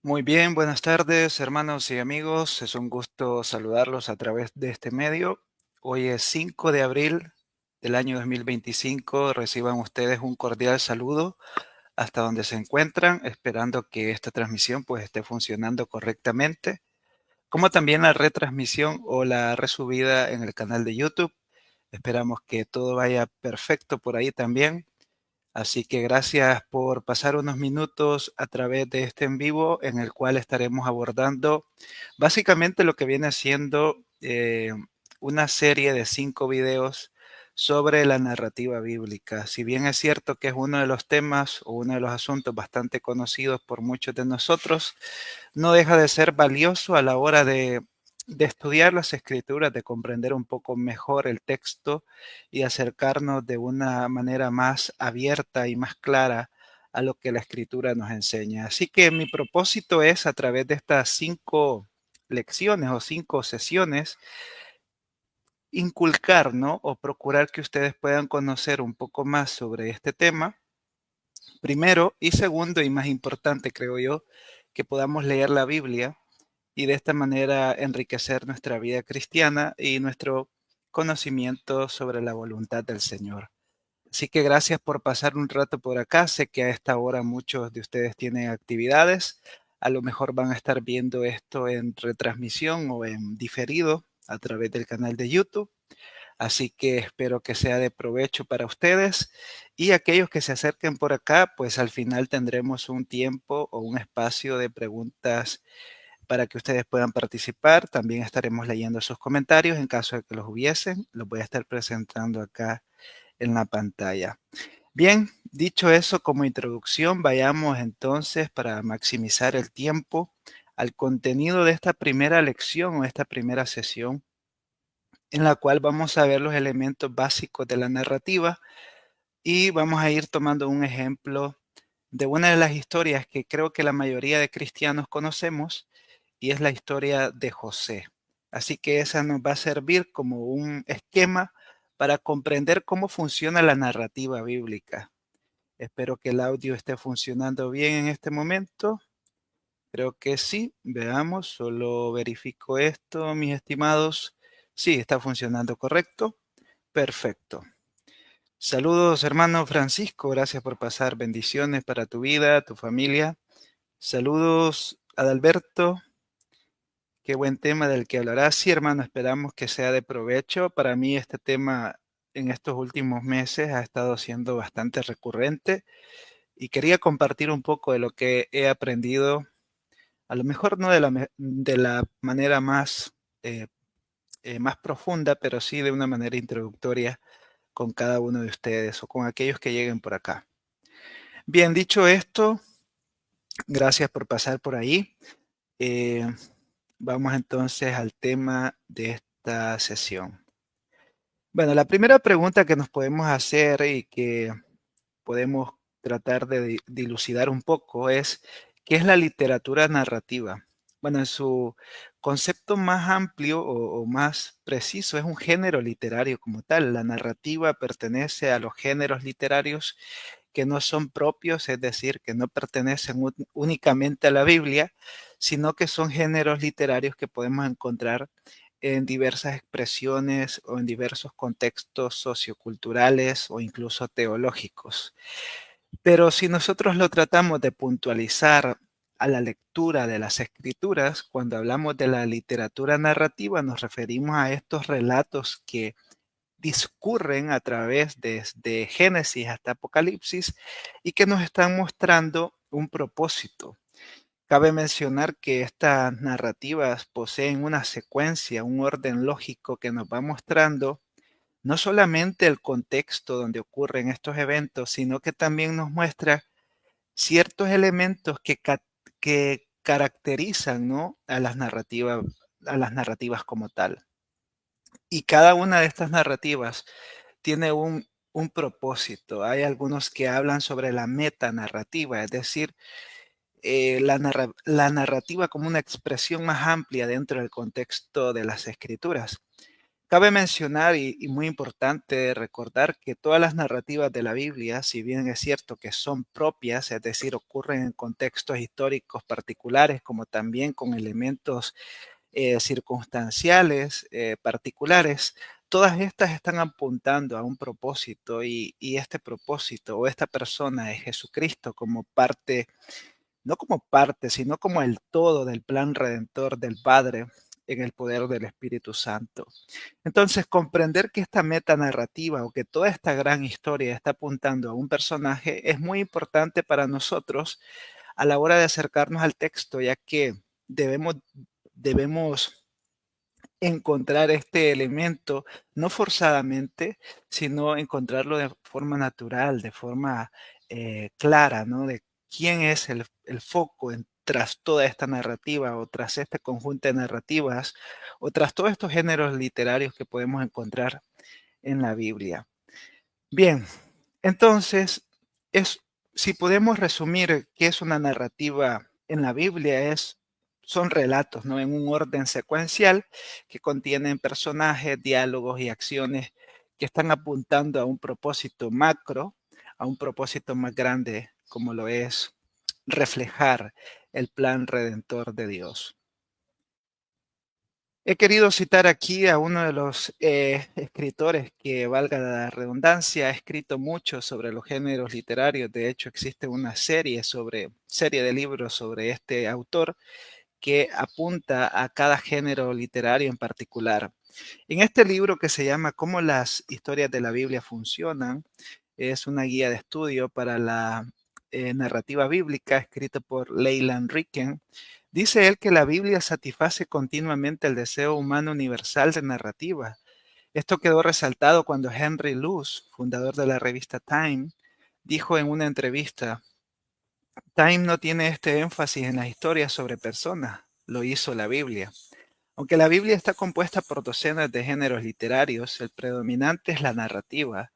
Muy bien, buenas tardes, hermanos y amigos. Es un gusto saludarlos a través de este medio. Hoy es 5 de abril del año 2025. Reciban ustedes un cordial saludo hasta donde se encuentran, esperando que esta transmisión pues esté funcionando correctamente, como también la retransmisión o la resubida en el canal de YouTube. Esperamos que todo vaya perfecto por ahí también. Así que gracias por pasar unos minutos a través de este en vivo en el cual estaremos abordando básicamente lo que viene siendo una serie de 5 videos sobre la narrativa bíblica. Si bien es cierto que es uno de los temas o uno de los asuntos bastante conocidos por muchos de nosotros, no deja de ser valioso a la hora de estudiar las escrituras, de comprender un poco mejor el texto y acercarnos de una manera más abierta y más clara a lo que la escritura nos enseña. Así que mi propósito es, a través de estas 5 lecciones o 5 sesiones, inculcar, ¿no? O procurar que ustedes puedan conocer un poco más sobre este tema. Primero y segundo, y más importante, creo yo, que podamos leer la Biblia y de esta manera enriquecer nuestra vida cristiana y nuestro conocimiento sobre la voluntad del Señor. Así que gracias por pasar un rato por acá. Sé que a esta hora muchos de ustedes tienen actividades. A lo mejor van a estar viendo esto en retransmisión o en diferido a través del canal de YouTube. Así que espero que sea de provecho para ustedes y aquellos que se acerquen por acá, pues al final tendremos un tiempo o un espacio de preguntas para que ustedes puedan participar. También estaremos leyendo sus comentarios en caso de que los hubiesen. Los voy a estar presentando acá en la pantalla. Bien, dicho eso como introducción, vayamos entonces para maximizar el tiempo al contenido de esta primera lección o esta primera sesión en la cual vamos a ver los elementos básicos de la narrativa y vamos a ir tomando un ejemplo de una de las historias que creo que la mayoría de cristianos conocemos y es la historia de José. Así que esa nos va a servir como un esquema para comprender cómo funciona la narrativa bíblica. Espero que el audio esté funcionando bien en este momento. Creo que sí. Veamos, solo verifico esto, mis estimados. Sí, está funcionando correcto. Perfecto. Saludos, hermano Francisco. Gracias por pasar. Bendiciones para tu vida, tu familia. Saludos, Adalberto. Qué buen tema del que hablarás. Sí, hermano, esperamos que sea de provecho. Para mí este tema en estos últimos meses ha estado siendo bastante recurrente y quería compartir un poco de lo que he aprendido, a lo mejor no de la manera eh, más profunda, pero sí de una manera introductoria con cada uno de ustedes o con aquellos que lleguen por acá. Bien, dicho esto, gracias por pasar por ahí. Eh, Vamos entonces al tema de esta sesión. Bueno, la primera pregunta que nos podemos hacer y que podemos tratar de dilucidar un poco es, ¿qué es la literatura narrativa? Bueno, en su concepto más amplio o más preciso, es un género literario como tal. La narrativa pertenece a los géneros literarios que no son propios, es decir, que no pertenecen únicamente a la Biblia, sino que son géneros literarios que podemos encontrar en diversas expresiones o en diversos contextos socioculturales o incluso teológicos. Pero si nosotros lo tratamos de puntualizar a la lectura de las escrituras, cuando hablamos de la literatura narrativa, nos referimos a estos relatos que discurren a través desde Génesis hasta Apocalipsis y que nos están mostrando un propósito. Cabe mencionar que estas narrativas poseen una secuencia, un orden lógico que nos va mostrando no solamente el contexto donde ocurren estos eventos, sino que también nos muestra ciertos elementos que caracterizan, ¿no?, a las narrativas como tal. Y cada una de estas narrativas tiene un propósito. Hay algunos que hablan sobre la metanarrativa, es decir, la narrativa como una expresión más amplia dentro del contexto de las escrituras. Cabe mencionar y muy importante recordar que todas las narrativas de la Biblia, si bien es cierto que son propias, es decir, ocurren en contextos históricos particulares, como también con elementos circunstanciales particulares, todas estas están apuntando a un propósito y este propósito o esta persona es Jesucristo como parte, no como parte, sino como el todo del plan redentor del Padre en el poder del Espíritu Santo. Entonces, comprender que esta meta narrativa o que toda esta gran historia está apuntando a un personaje es muy importante para nosotros a la hora de acercarnos al texto, ya que debemos encontrar este elemento, no forzadamente, sino encontrarlo de forma natural, de forma clara, ¿no? De quién es el foco tras toda esta narrativa o tras este conjunto de narrativas o tras todos estos géneros literarios que podemos encontrar en la Biblia. Bien, entonces, es, si podemos resumir qué es una narrativa en la Biblia, son relatos, ¿no? En un orden secuencial que contienen personajes, diálogos y acciones que están apuntando a un propósito macro, a un propósito más grande, como lo es reflejar el plan redentor de Dios. He querido citar aquí a uno de los escritores que, valga la redundancia, ha escrito mucho sobre los géneros literarios. De hecho, existe una serie de libros sobre este autor que apunta a cada género literario en particular. En este libro que se llama Cómo las historias de la Biblia funcionan, es una guía de estudio para la narrativa bíblica escrita por Leland Ricken. Dice él que la Biblia satisface continuamente el deseo humano universal de narrativa. Esto quedó resaltado cuando Henry Luce, fundador de la revista Time, dijo en una entrevista: Time no tiene este énfasis en las historias sobre personas, lo hizo la Biblia. Aunque la Biblia está compuesta por docenas de géneros literarios, el predominante es la narrativa.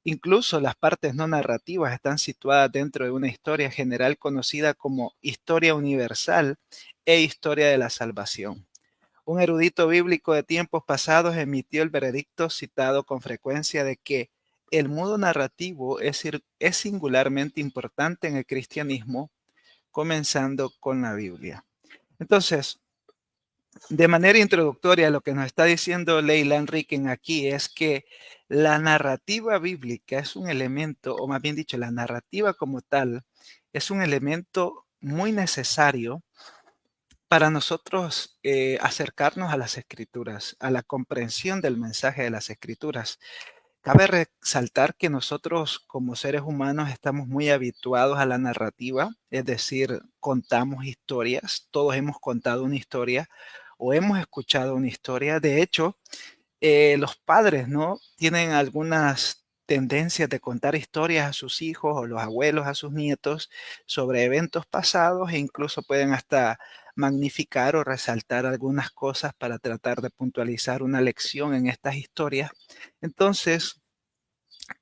Incluso las partes no narrativas están situadas dentro de una historia general conocida como historia universal e historia de la salvación. Un erudito bíblico de tiempos pasados emitió el veredicto citado con frecuencia de que el modo narrativo es singularmente importante en el cristianismo, comenzando con la Biblia. Entonces, de manera introductoria, lo que nos está diciendo Leila Ricken aquí es que la narrativa bíblica es un elemento, o más bien dicho, la narrativa como tal, es un elemento muy necesario para nosotros acercarnos a las escrituras, a la comprensión del mensaje de las escrituras. Cabe resaltar que nosotros como seres humanos estamos muy habituados a la narrativa, es decir, contamos historias, todos hemos contado una historia o hemos escuchado una historia. De hecho, los padres, ¿no? Tienen algunas tendencias de contar historias a sus hijos o los abuelos a sus nietos sobre eventos pasados e incluso pueden hasta magnificar o resaltar algunas cosas para tratar de puntualizar una lección en estas historias. Entonces,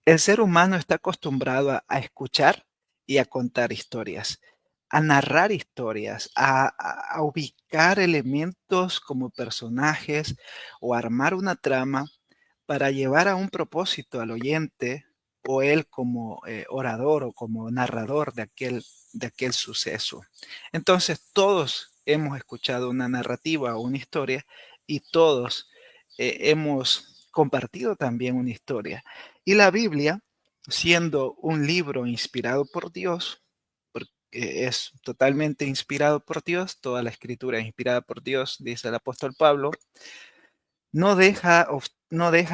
el ser humano está acostumbrado a escuchar y a contar historias, a narrar historias, a ubicar elementos como personajes o armar una trama para llevar a un propósito al oyente o él como orador o como narrador de aquel suceso. Entonces, todos hemos escuchado una narrativa o una historia y todos hemos compartido también una historia. Y la Biblia, siendo un libro inspirado por Dios, porque es totalmente inspirado por Dios, toda la escritura es inspirada por Dios, dice el apóstol Pablo, no deja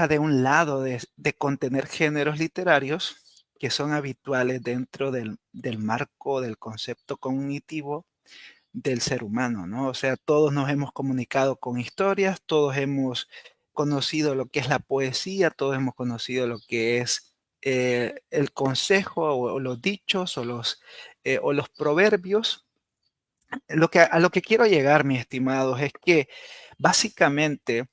de un lado de contener géneros literarios que son habituales dentro del marco del concepto cognitivo del ser humano, ¿no? O sea, todos nos hemos comunicado con historias, todos hemos conocido lo que es la poesía, todos hemos conocido lo que es el consejo o los dichos o los proverbios. A lo que quiero llegar, mis estimados, es que básicamente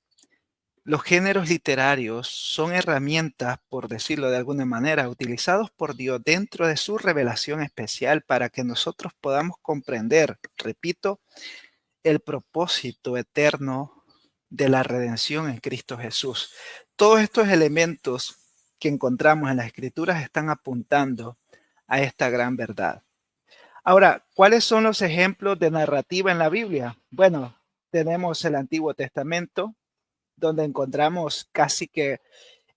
los géneros literarios son herramientas, por decirlo de alguna manera, utilizados por Dios dentro de su revelación especial para que nosotros podamos comprender, repito, el propósito eterno de la redención en Cristo Jesús. Todos estos elementos que encontramos en las Escrituras están apuntando a esta gran verdad. Ahora, ¿cuáles son los ejemplos de narrativa en la Biblia? Bueno, tenemos el Antiguo Testamento, donde encontramos casi que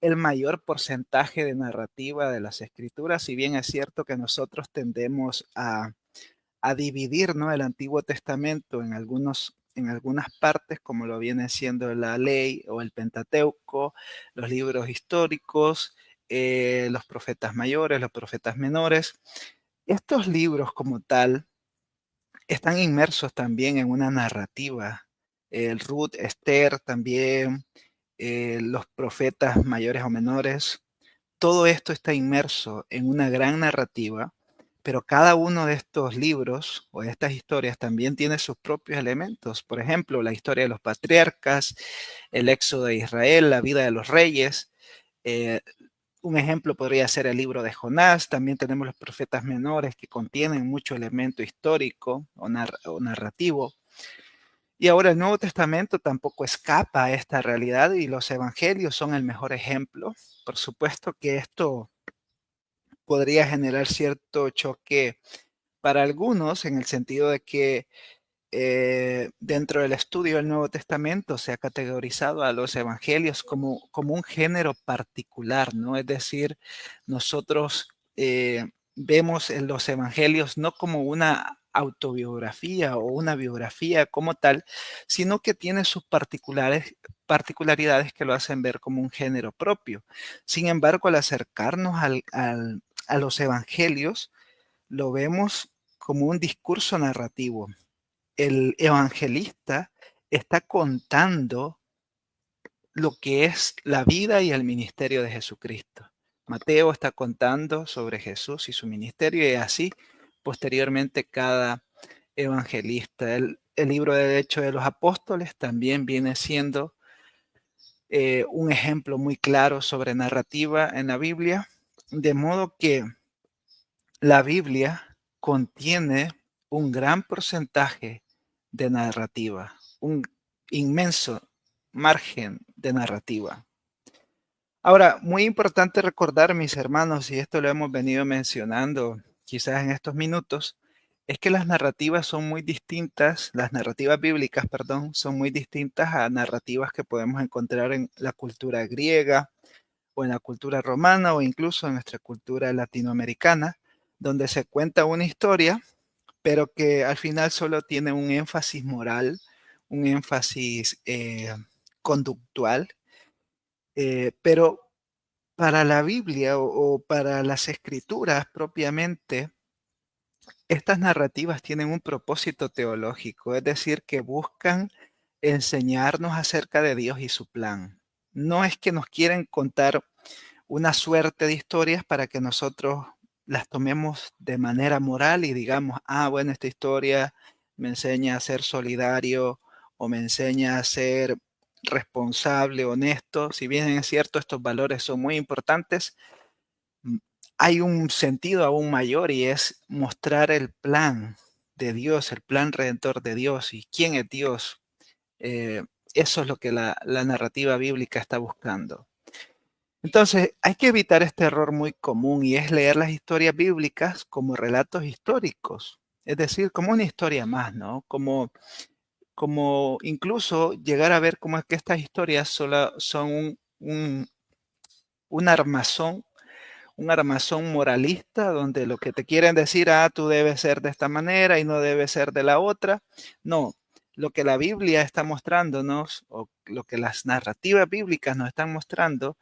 el mayor porcentaje de narrativa de las Escrituras, si bien es cierto que nosotros tendemos a dividir, ¿no?, el Antiguo Testamento en algunas partes, como lo viene siendo la ley o el Pentateuco, los libros históricos, los profetas mayores, los profetas menores. Estos libros como tal están inmersos también en una narrativa. El Ruth, Esther también, los profetas mayores o menores. Todo esto está inmerso en una gran narrativa, pero cada uno de estos libros o de estas historias también tiene sus propios elementos. Por ejemplo, la historia de los patriarcas, el éxodo de Israel, la vida de los reyes. eh, un ejemplo podría ser el libro de Jonás. También tenemos los profetas menores que contienen mucho elemento histórico o narrativo. Y ahora el Nuevo Testamento tampoco escapa a esta realidad y los evangelios son el mejor ejemplo. Por supuesto que esto podría generar cierto choque para algunos en el sentido de que dentro del estudio del Nuevo Testamento se ha categorizado a los evangelios como un género particular, ¿no? Es decir, nosotros vemos en los evangelios no como una autobiografía o una biografía como tal, sino que tiene sus particularidades que lo hacen ver como un género propio. Sin embargo, al acercarnos a los evangelios, lo vemos como un discurso narrativo. El evangelista está contando lo que es la vida y el ministerio de Jesucristo. Mateo está contando sobre Jesús y su ministerio y así posteriormente cada evangelista. El libro de Hechos de los Apóstoles también viene siendo un ejemplo muy claro sobre narrativa en la Biblia, de modo que la Biblia contiene un gran porcentaje de narrativa, un inmenso margen de narrativa. Ahora, muy importante recordar, mis hermanos, y esto lo hemos venido mencionando quizás en estos minutos, es que las narrativas son muy distintas, las narrativas bíblicas, perdón, son muy distintas a narrativas que podemos encontrar en la cultura griega o en la cultura romana o incluso en nuestra cultura latinoamericana, donde se cuenta una historia pero que al final solo tiene un énfasis moral, un énfasis conductual, pero para la Biblia o para las escrituras propiamente, estas narrativas tienen un propósito teológico, es decir, que buscan enseñarnos acerca de Dios y su plan. No es que nos quieren contar una suerte de historias para que nosotros las tomemos de manera moral y digamos, ah, bueno, esta historia me enseña a ser solidario o me enseña a ser responsable, honesto. Si bien es cierto, estos valores son muy importantes, mm, hay un sentido aún mayor y es mostrar el plan de Dios, el plan redentor de Dios y quién es Dios. Eh, Eso es lo que la narrativa bíblica está buscando. Entonces, hay que evitar este error muy común y es leer las historias bíblicas como relatos históricos, es decir, como una historia más, ¿no? Como incluso llegar a ver cómo es que estas historias solo son un armazón, un armazón moralista donde lo que te quieren decir, ah, tú debes ser de esta manera y no debes ser de la otra. No, lo que la Biblia está mostrándonos o lo que las narrativas bíblicas nos están mostrando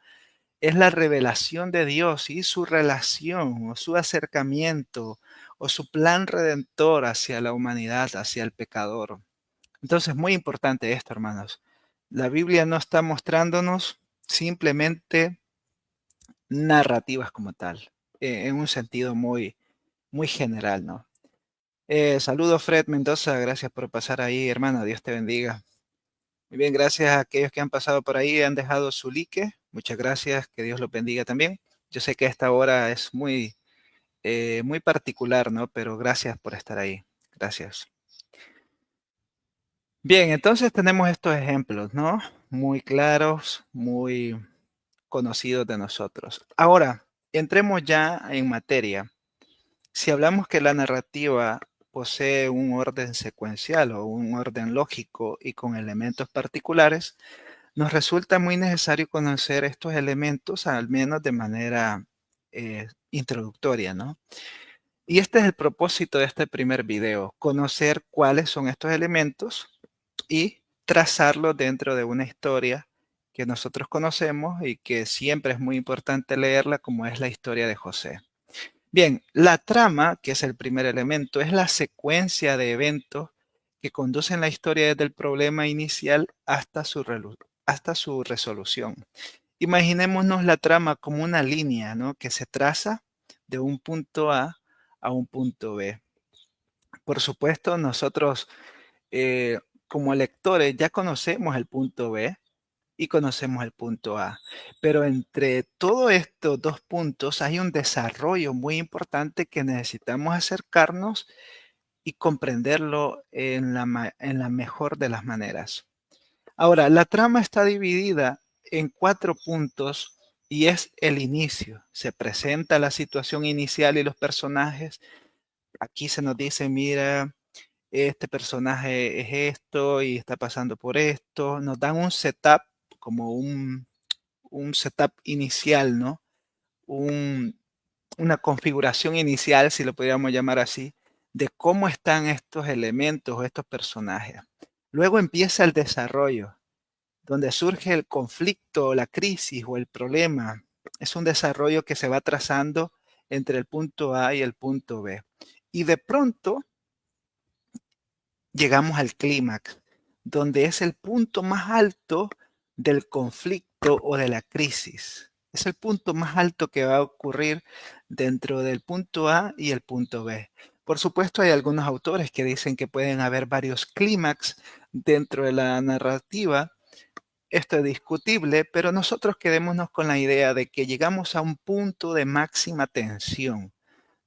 es la revelación de Dios y su relación o su acercamiento o su plan redentor hacia la humanidad, hacia el pecador. Entonces, muy importante esto, hermanos. La Biblia no está mostrándonos simplemente narrativas como tal, en un sentido muy general, ¿no? Saludos, Fred Mendoza. Gracias por pasar ahí, hermano. Dios te bendiga. Muy bien, gracias a aquellos que han pasado por ahí y han dejado su like. Muchas gracias, que Dios los bendiga también. Yo sé que esta hora es muy particular, ¿no? Pero gracias por estar ahí. Gracias. Bien, entonces tenemos estos ejemplos, ¿no? Muy claros, muy conocidos de nosotros. Ahora, entremos ya en materia. Si hablamos que la narrativa posee un orden secuencial o un orden lógico y con elementos particulares, nos resulta muy necesario conocer estos elementos, al menos de manera introductoria, ¿no? Y este es el propósito de este primer video, conocer cuáles son estos elementos y trazarlos dentro de una historia que nosotros conocemos y que siempre es muy importante leerla, como es la historia de José. Bien, la trama, que es el primer elemento, es la secuencia de eventos que conducen la historia desde el problema inicial hasta su resolución. Imaginémonos la trama como una línea, ¿no?, que se traza de un punto a un punto B. Por supuesto, nosotros eh, como lectores ya conocemos el punto B y conocemos el punto A, pero entre todos estos dos puntos hay un desarrollo muy importante que necesitamos acercarnos y comprenderlo en la mejor de las maneras. Ahora, la trama está dividida en 4 puntos y es el inicio. Se presenta la situación inicial y los personajes. Aquí se nos dice, mira, este personaje es esto y está pasando por esto. Nos dan un setup, como un setup inicial, ¿no? Un- una configuración inicial, si lo podríamos llamar así, de cómo están estos elementos o estos personajes. Luego empieza el desarrollo, donde surge el conflicto, la crisis o el problema. Es un desarrollo que se va trazando entre el punto A y el punto B. Y de pronto llegamos al clímax, donde es el punto más alto del conflicto o de la crisis. Es el punto más alto que va a ocurrir dentro del punto A y el punto B. Por supuesto, hay algunos autores que dicen que pueden haber varios clímax dentro de la narrativa. Esto es discutible, pero nosotros quedémonos con la idea de que llegamos a un punto de máxima tensión,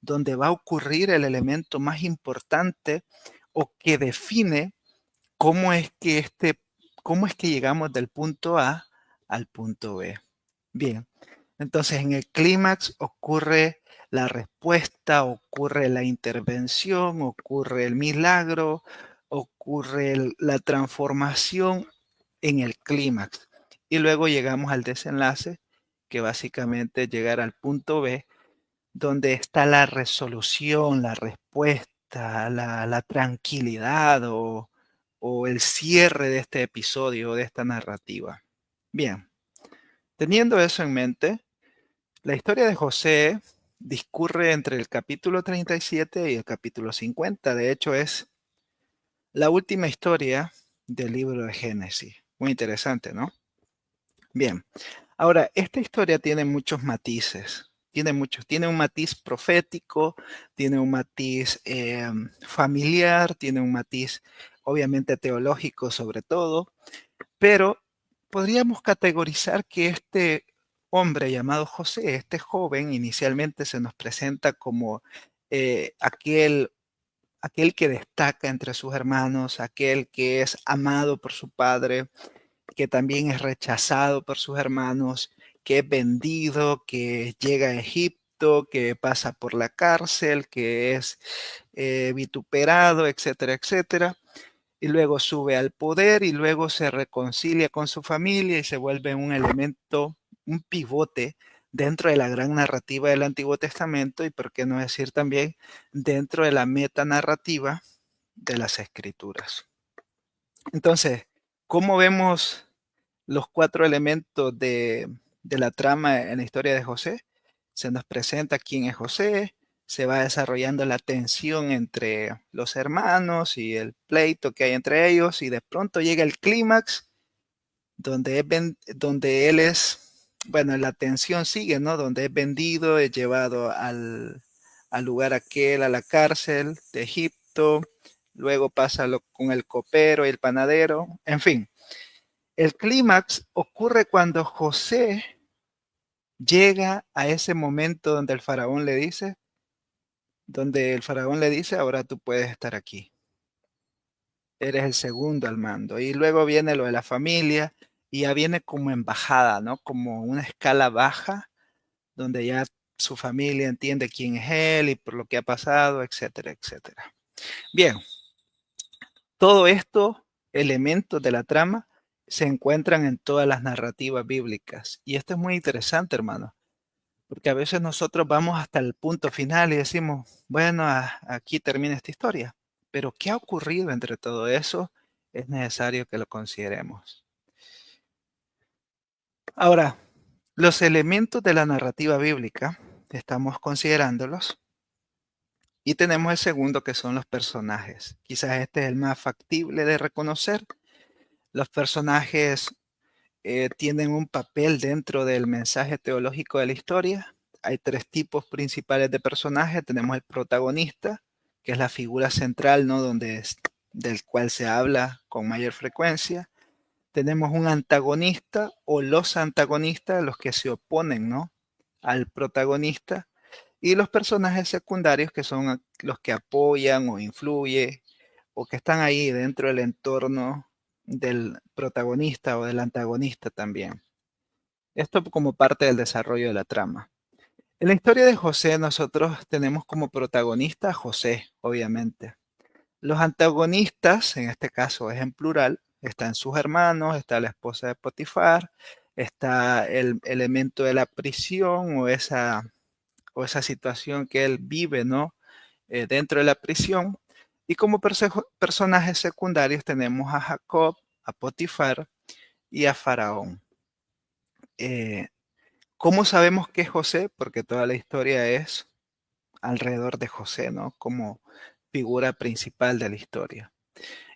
donde va a ocurrir el elemento más importante o que define cómo es que cómo es que llegamos del punto A al punto B. Bien, entonces en el clímax ocurre la respuesta, ocurre la intervención, ocurre el milagro, ocurre la transformación en el clímax. Y luego llegamos al desenlace, que básicamente es llegar al punto B, donde está la resolución, la respuesta, la tranquilidad o el cierre de este episodio, de esta narrativa. Bien, teniendo eso en mente, la historia de José discurre entre el capítulo 37 y el capítulo 50. De hecho, es la última historia del libro de Génesis. Muy interesante, ¿no? Bien, ahora, esta historia tiene muchos matices. Tiene un matiz profético, tiene un matiz familiar, tiene un matiz obviamente teológico sobre todo, pero podríamos categorizar que este hombre llamado José, este joven, inicialmente se nos presenta como aquel que destaca entre sus hermanos, aquel que es amado por su padre, que también es rechazado por sus hermanos, que es vendido, que llega a Egipto, que pasa por la cárcel, que es vituperado, etcétera, etcétera. Y luego sube al poder y luego se reconcilia con su familia y se vuelve un elemento, un pivote dentro de la gran narrativa del Antiguo Testamento y, por qué no decir también, dentro de la metanarrativa de las Escrituras. Entonces, ¿cómo vemos los 4 elementos de la trama en la historia de José? Se nos presenta quién es José, se va desarrollando la tensión entre los hermanos y el pleito que hay entre ellos, y de pronto llega el clímax donde él es, bueno, la tensión sigue, ¿no? Donde es vendido, es llevado al lugar aquel, a la cárcel de Egipto, luego pasa con el copero y el panadero, en fin. El clímax ocurre cuando José llega a ese momento donde el faraón le dice, ahora tú puedes estar aquí. eres el segundo al mando. Y luego viene lo de la familia y ya viene como embajada, ¿no? Como una escala baja donde ya su familia entiende quién es él y por lo que ha pasado, etcétera, etcétera. Bien, todo esto, elementos de la trama, se encuentran en todas las narrativas bíblicas. Y esto es muy interesante, hermano, porque a veces nosotros vamos hasta el punto final y decimos, bueno, aquí termina esta historia. Pero ¿qué ha ocurrido entre todo eso? Es necesario que lo consideremos. Ahora, los elementos de la narrativa bíblica, estamos considerándolos, y tenemos el segundo que son los personajes. Quizás este es el más factible de reconocer. Los personajes tienen un papel dentro del mensaje teológico de la historia. Hay tres tipos principales de personajes. Tenemos el protagonista, que es la figura central, ¿no? Del cual se habla con mayor frecuencia. Tenemos un antagonista o los antagonistas, los que se oponen, ¿no? Al protagonista. Y los personajes secundarios, que son los que apoyan o influyen o que están ahí dentro del entorno del protagonista o del antagonista también. Esto como parte del desarrollo de la trama. En la historia de José nosotros tenemos como protagonista a José, obviamente. Los antagonistas, en este caso es en plural, están sus hermanos, está la esposa de Potifar, está el elemento de la prisión o esa situación que él vive, ¿no? Dentro de la prisión. Y como personajes secundarios tenemos a Jacob, a Potifar y a Faraón. Eh, ¿Cómo sabemos que es José? Porque toda la historia es alrededor de José, ¿no? Como figura principal de la historia.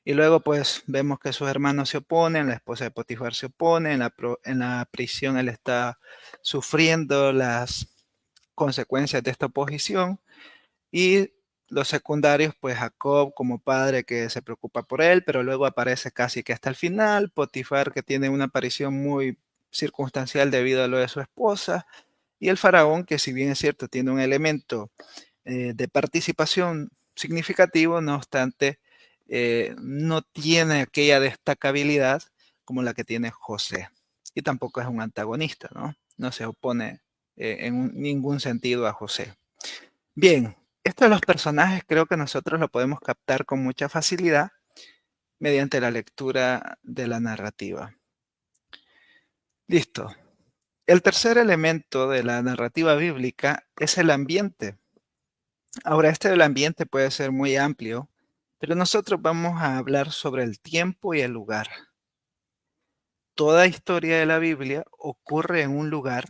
Y luego pues vemos que sus hermanos se oponen, la esposa de Potifar se opone, en la prisión él está sufriendo las consecuencias de esta oposición. Y los secundarios, pues Jacob como padre que se preocupa por él, pero luego aparece casi que hasta el final, Potifar que tiene una aparición muy circunstancial debido a lo de su esposa, y el faraón que si bien es cierto tiene un elemento de participación significativo, no obstante, no tiene aquella destacabilidad como la que tiene José. Y tampoco es un antagonista, ¿no? No se opone ningún sentido a José. Bien, esto de los personajes creo que nosotros lo podemos captar con mucha facilidad mediante la lectura de la narrativa. Listo. El tercer elemento de la narrativa bíblica es el ambiente. Ahora, este del ambiente puede ser muy amplio, pero nosotros vamos a hablar sobre el tiempo y el lugar. Toda historia de la Biblia ocurre en un lugar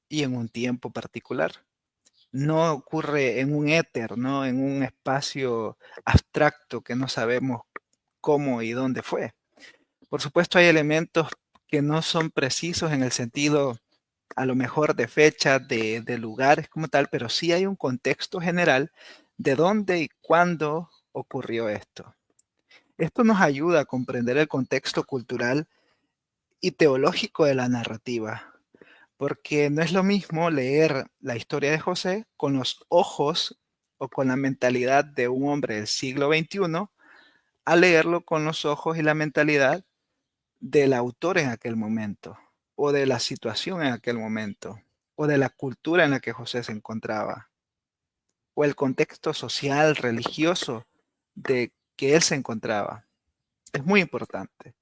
y en un tiempo particular. No ocurre en un éter, ¿no? En un espacio abstracto que no sabemos cómo y dónde fue. Por supuesto, hay elementos que no son precisos en el sentido, a lo mejor, de fechas, de lugares como tal, pero sí hay un contexto general de dónde y cuándo ocurrió esto. Esto nos ayuda a comprender el contexto cultural y teológico de la narrativa, porque no es lo mismo leer la historia de José con los ojos o con la mentalidad de un hombre del siglo XXI a leerlo con los ojos y la mentalidad del autor en aquel momento, o de la situación en aquel momento, o de la cultura en la que José se encontraba, o el contexto social, religioso de que él se encontraba. Es muy importante.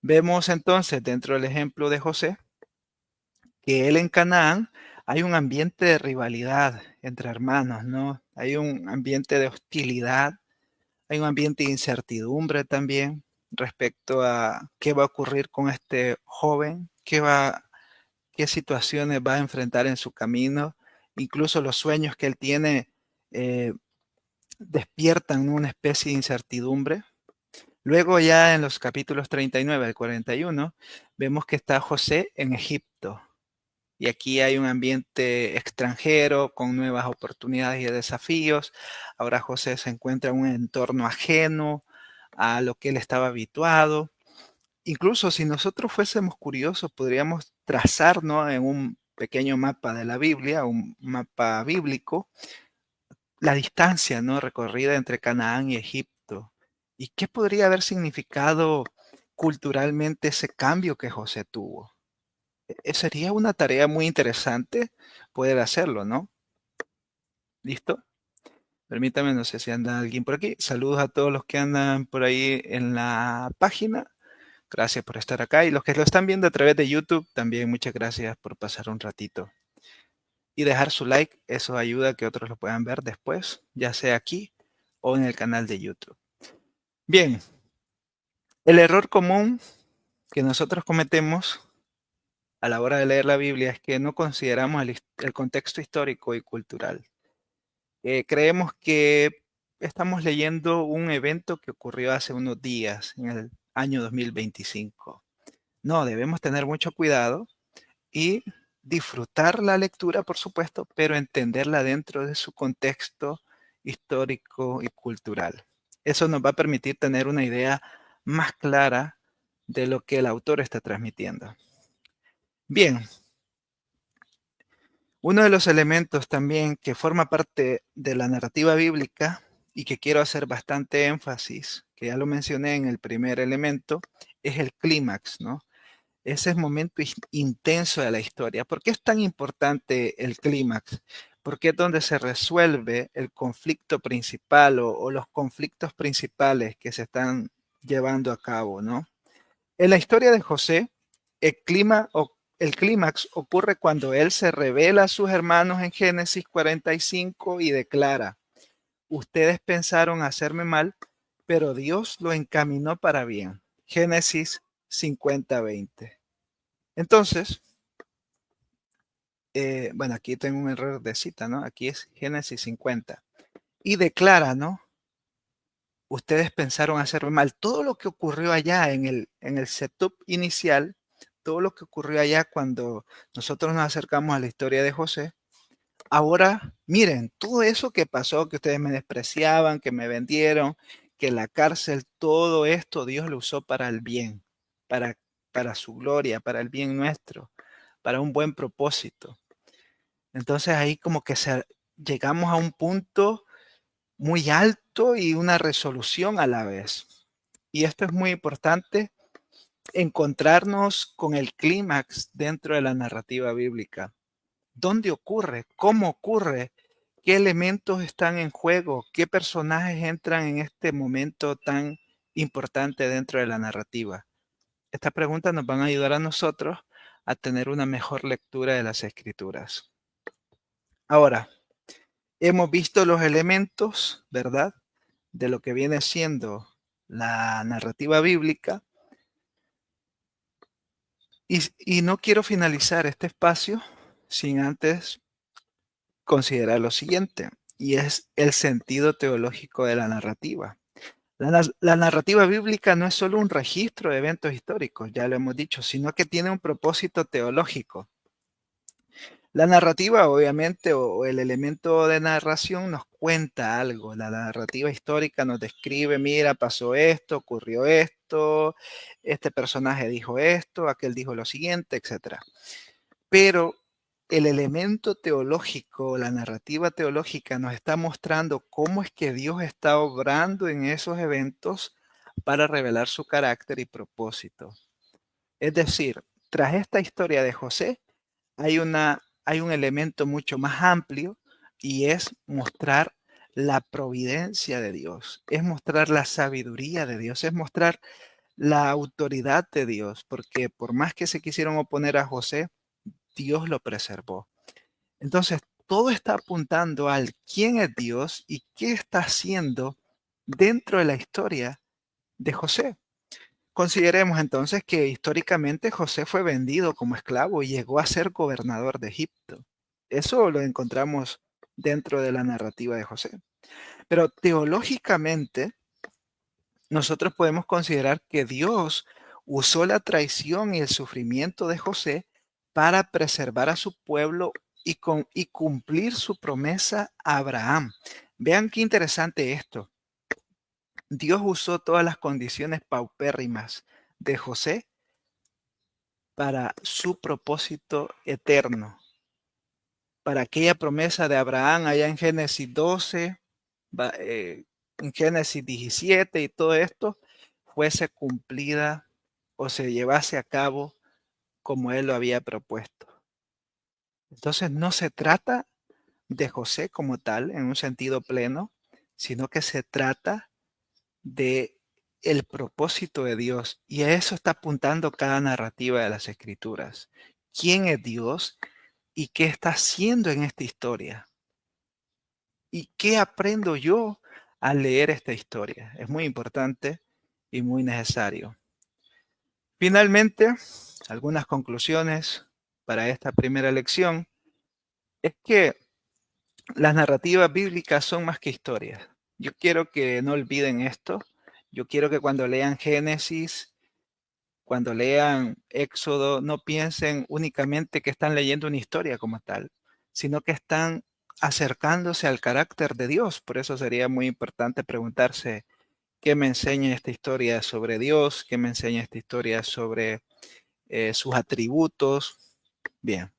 Vemos entonces dentro del ejemplo de José que él en Canaán hay un ambiente de rivalidad entre hermanos, ¿no? Hay un ambiente de hostilidad, hay un ambiente de incertidumbre también respecto a qué va a ocurrir con este joven, qué situaciones va a enfrentar en su camino, incluso los sueños que él tiene eh, despiertan una especie de incertidumbre. Luego ya en los capítulos 39 al 41 vemos que está José en Egipto y aquí hay un ambiente extranjero con nuevas oportunidades y desafíos. Ahora José se encuentra en un entorno ajeno a lo que él estaba habituado. Incluso si nosotros fuésemos curiosos, podríamos trazar, ¿no? En un pequeño mapa de la Biblia, un mapa bíblico, la distancia, ¿no? Recorrida entre Canaán y Egipto. ¿Y qué podría haber significado culturalmente ese cambio que José tuvo? Sería una tarea muy interesante poder hacerlo, ¿no? ¿Listo? Permítame, no sé si anda alguien por aquí. Saludos a todos los que andan por ahí en la página. Gracias por estar acá. Y los que lo están viendo a través de YouTube, también muchas gracias por pasar un ratito. Y dejar su like, eso ayuda a que otros lo puedan ver después, ya sea aquí o en el canal de YouTube. Bien, el error común que nosotros cometemos a la hora de leer la Biblia es que no consideramos el contexto histórico y cultural. Creemos que estamos leyendo un evento que ocurrió hace unos días, en el año 2025. No, debemos tener mucho cuidado y disfrutar la lectura, por supuesto, pero entenderla dentro de su contexto histórico y cultural. Eso nos va a permitir tener una idea más clara de lo que el autor está transmitiendo. Bien, uno de los elementos también que forma parte de la narrativa bíblica y que quiero hacer bastante énfasis, que ya lo mencioné en el primer elemento, es el clímax, ¿no? Ese es momento intenso de la historia. ¿Por qué es tan importante el clímax? Porque es donde se resuelve el conflicto principal o los conflictos principales que se están llevando a cabo, ¿no? En la historia de José, el clímax ocurre cuando él se revela a sus hermanos en Génesis 45 y declara, ustedes pensaron hacerme mal, pero Dios lo encaminó para bien. Génesis 50:20. Entonces, bueno, aquí tengo un error de cita, ¿no? Aquí es Génesis 50. Y declara, ¿no? Ustedes pensaron hacerme mal. Todo lo que ocurrió allá en el setup inicial, todo lo que ocurrió allá cuando nosotros nos acercamos a la historia de José, ahora miren, todo eso que pasó, que ustedes me despreciaban, que me vendieron, que la cárcel, todo esto Dios lo usó para el bien, para, para su gloria, para el bien nuestro, para un buen propósito. Entonces ahí como que llegamos a un punto muy alto y una resolución a la vez. Y esto es muy importante, encontrarnos con el clímax dentro de la narrativa bíblica. ¿Dónde ocurre? ¿Cómo ocurre? ¿Qué elementos están en juego? ¿Qué personajes entran en este momento tan importante dentro de la narrativa? Estas preguntas nos van a ayudar a nosotros a tener una mejor lectura de las escrituras. Ahora, hemos visto los elementos, ¿verdad? De lo que viene siendo la narrativa bíblica. Y no quiero finalizar este espacio sin antes considerar lo siguiente, y es el sentido teológico de la narrativa. La narrativa bíblica no es solo un registro de eventos históricos, ya lo hemos dicho, sino que tiene un propósito teológico. La narrativa, obviamente, o el elemento de narración nos cuenta algo. La narrativa histórica nos describe, mira, pasó esto, ocurrió esto, este personaje dijo esto, aquel dijo lo siguiente, etc. Pero el elemento teológico, la narrativa teológica nos está mostrando cómo es que Dios está obrando en esos eventos para revelar su carácter y propósito. Es decir, tras esta historia de José, hay un elemento mucho más amplio y es mostrar la providencia de Dios, es mostrar la sabiduría de Dios, es mostrar la autoridad de Dios, porque por más que se quisieron oponer a José, Dios lo preservó. Entonces, todo está apuntando al quién es Dios y qué está haciendo dentro de la historia de José. Consideremos entonces que históricamente José fue vendido como esclavo y llegó a ser gobernador de Egipto. Eso lo encontramos dentro de la narrativa de José. Pero teológicamente, nosotros podemos considerar que Dios usó la traición y el sufrimiento de José para preservar a su pueblo y cumplir su promesa a Abraham. Vean qué interesante esto. Dios usó todas las condiciones paupérrimas de José para su propósito eterno, para aquella promesa de Abraham allá en Génesis 12, en Génesis 17 y todo esto fuese cumplida o se llevase a cabo como él lo había propuesto. Entonces no se trata de José como tal en un sentido pleno, sino que se trata de el propósito de Dios, y a eso está apuntando cada narrativa de las Escrituras. ¿Quién es Dios y qué está haciendo en esta historia? ¿Y qué aprendo yo al leer esta historia? Es muy importante y muy necesario. Finalmente, algunas conclusiones para esta primera lección es que las narrativas bíblicas son más que historias. Yo quiero que no olviden esto. Yo quiero que cuando lean Génesis, cuando lean Éxodo, no piensen únicamente que están leyendo una historia como tal, sino que están acercándose al carácter de Dios. Por eso sería muy importante preguntarse, ¿qué me enseña esta historia sobre Dios? ¿Qué me enseña esta historia sobre sus atributos? Bien.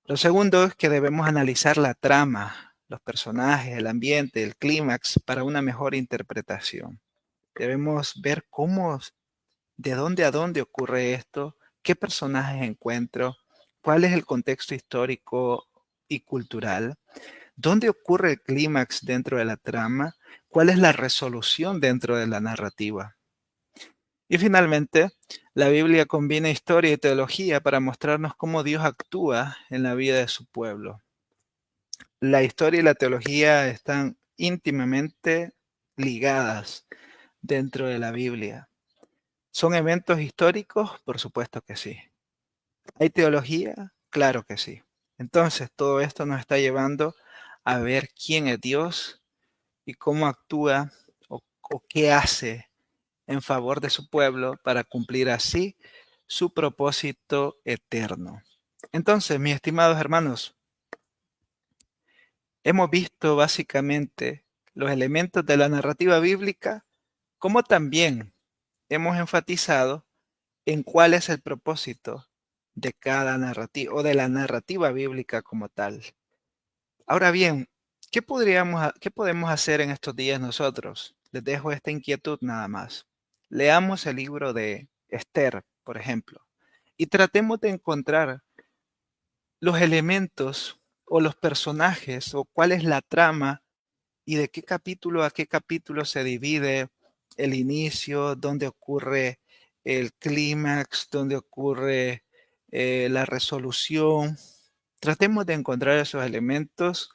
Lo segundo es que debemos analizar la trama, los personajes, el ambiente, el clímax para una mejor interpretación. Debemos ver cómo, de dónde a dónde ocurre esto, qué personajes encuentro, cuál es el contexto histórico y cultural, dónde ocurre el clímax dentro de la trama, cuál es la resolución dentro de la narrativa. Y finalmente, la Biblia combina historia y teología para mostrarnos cómo Dios actúa en la vida de su pueblo. La historia y la teología están íntimamente ligadas dentro de la Biblia. ¿Son eventos históricos? Por supuesto que sí. ¿Hay teología? Claro que sí. Entonces, todo esto nos está llevando a ver quién es Dios y cómo actúa o qué hace en favor de su pueblo para cumplir así su propósito eterno. Entonces, mis estimados hermanos, hemos visto básicamente los elementos de la narrativa bíblica, como también hemos enfatizado en cuál es el propósito de cada narrativa o de la narrativa bíblica como tal. Ahora bien, ¿qué podemos hacer en estos días nosotros? Les dejo esta inquietud nada más. Leamos el libro de Esther, por ejemplo, y tratemos de encontrar los elementos o los personajes o cuál es la trama y de qué capítulo a qué capítulo se divide el inicio, dónde ocurre el clímax, dónde ocurre la resolución. Tratemos de encontrar esos elementos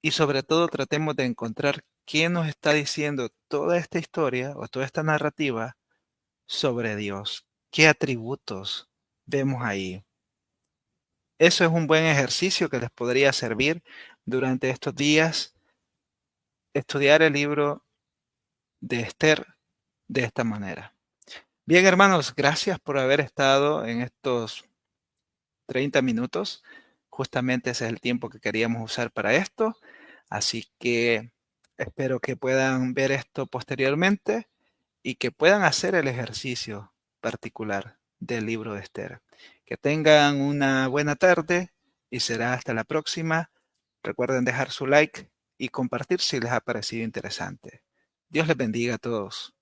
y sobre todo tratemos de encontrar qué nos está diciendo toda esta historia o toda esta narrativa sobre Dios. ¿Qué atributos vemos ahí? Eso es un buen ejercicio que les podría servir durante estos días, estudiar el libro de Esther de esta manera. Bien, hermanos, gracias por haber estado en estos 30 minutos. Justamente ese es el tiempo que queríamos usar para esto. Así que espero que puedan ver esto posteriormente y que puedan hacer el ejercicio particular del libro de Esther. Que tengan una buena tarde y será hasta la próxima. Recuerden dejar su like y compartir si les ha parecido interesante. Dios les bendiga a todos.